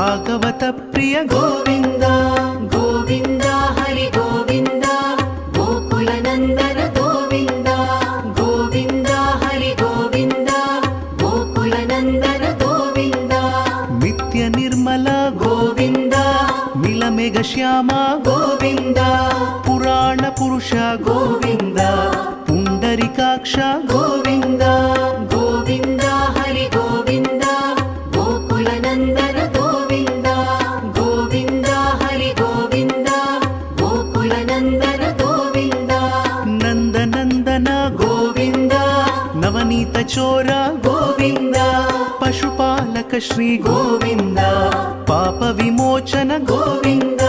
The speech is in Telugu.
భాగవత ప్రియ గోవింద గోవింద హరి గోవింద గోకుల నందన గోవింద గోవింద హరి గోవింద గోకుల నందన గోవింద నిత్య నిర్మల గోవింద మిలమేఘ శ్యామ గోవింద పురాణ పురుష గోవింద పుండరికాక్ష గోవింద గోవింద హరి గోవింద గోకుల నందన గోవింద గోవింద హరి గోవింద గోకుల నందన గోవింద నందనందన గోవింద నవనీత చోర గోవింద పశుపాలక శ్రీ గోవింద పాప విమోచన గోవింద